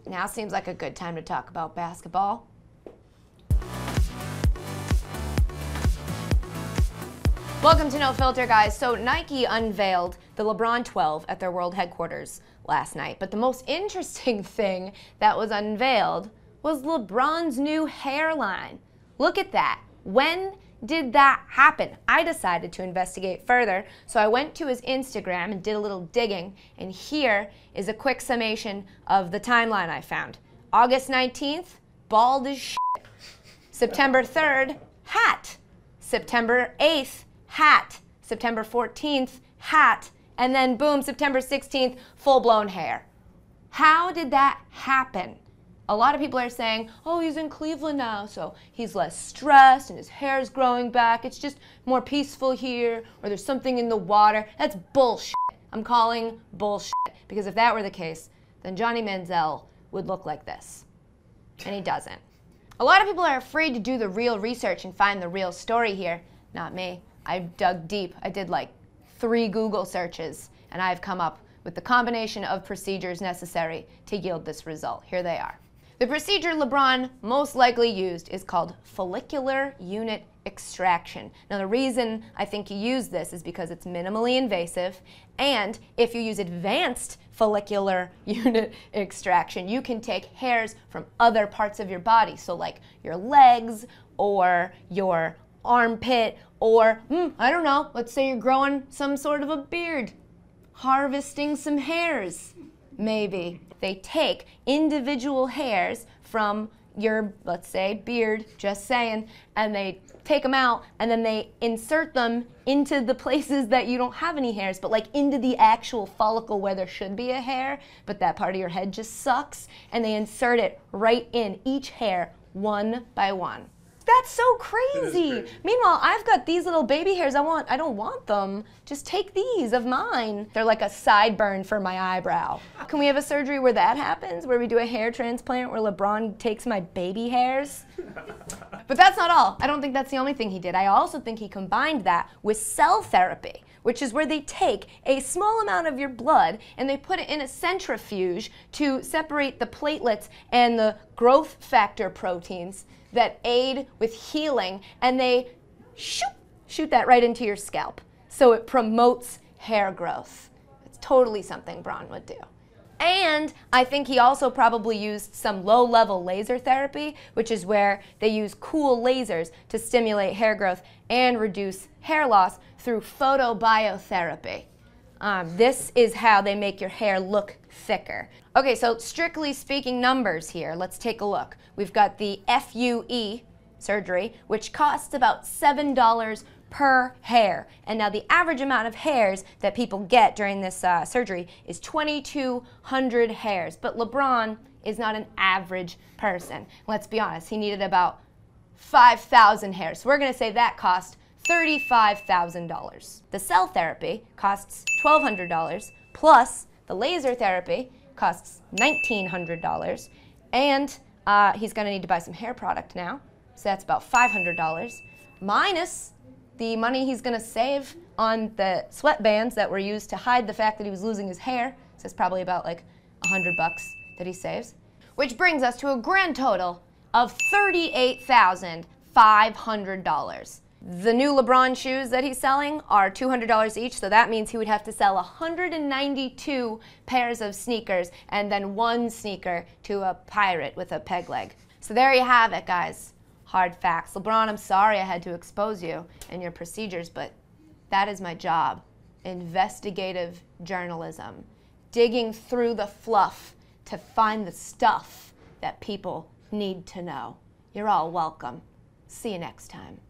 Now seems like a good time to talk about basketball. Welcome to No Filter, guys. So Nike unveiled the LeBron XII at their world headquarters last night. But the most interesting thing that was unveiled was LeBron's new hairline. Look at that. When did that happen? I decided to investigate further, so I went to his Instagram and did a little digging, and here is a quick summation of the timeline I found. August 19th, bald as shit. September 3rd, hat. September 8th, hat. September 14th, hat. And then boom, September 16th, full-blown hair. How did that happen? A lot of people are saying, oh, he's in Cleveland now, so he's less stressed and his hair's growing back. It's just more peaceful here, or there's something in the water. That's bullshit. I'm calling bullshit, because if that were the case, then Johnny Manziel would look like this. And he doesn't. A lot of people are afraid to do the real research and find the real story here. Not me. I dug deep. I did like 3 Google searches, and I've come up with the combination of procedures necessary to yield this result. Here they are. The procedure LeBron most likely used is called follicular unit extraction. Now, the reason I think he used this is because it's minimally invasive, and if you use advanced follicular unit extraction, you can take hairs from other parts of your body, so like your legs or your armpit, or, I don't know, let's say you're growing some sort of a beard, harvesting some hairs, maybe. They take individual hairs from your, let's say, beard, just saying, and they take them out, and then they insert them into the places that you don't have any hairs, but like into the actual follicle where there should be a hair, but that part of your head just sucks, and they insert it right in each hair, one by one. That's so crazy. Meanwhile, I've got these little baby hairs. I don't want them. Just take these of mine. They're like a sideburn for my eyebrow. Can we have a surgery where that happens? Where we do a hair transplant where LeBron takes my baby hairs? But that's not all. I don't think that's the only thing he did. I also think he combined that with cell therapy, which is where they take a small amount of your blood and they put it in a centrifuge to separate the platelets and the growth factor proteins that aid with healing, and they shoot that right into your scalp. So it promotes hair growth. It's totally something Bron would do. And I think he also probably used some low-level laser therapy, which is where they use cool lasers to stimulate hair growth and reduce hair loss through photobiotherapy. This is how they make your hair look thicker. Okay, so strictly speaking numbers here, let's take a look. We've got the FUE surgery, which costs about $7 per hair. And now the average amount of hairs that people get during this surgery is 2,200 hairs. But LeBron is not an average person. Let's be honest, he needed about 5,000 hairs. So we're gonna say that cost $35,000. The cell therapy costs $1,200, plus the laser therapy costs $1,900, and he's going to need to buy some hair product now, so that's about $500, minus the money he's going to save on the sweatbands that were used to hide the fact that he was losing his hair, so it's probably about like $100 that he saves, which brings us to a grand total of $38,500. The new LeBron shoes that he's selling are $200 each, so that means he would have to sell 192 pairs of sneakers and then 1 sneaker to a pirate with a peg leg. So there you have it, guys. Hard facts. LeBron, I'm sorry I had to expose you and your procedures, but that is my job. Investigative journalism. Digging through the fluff to find the stuff that people need to know. You're all welcome. See you next time.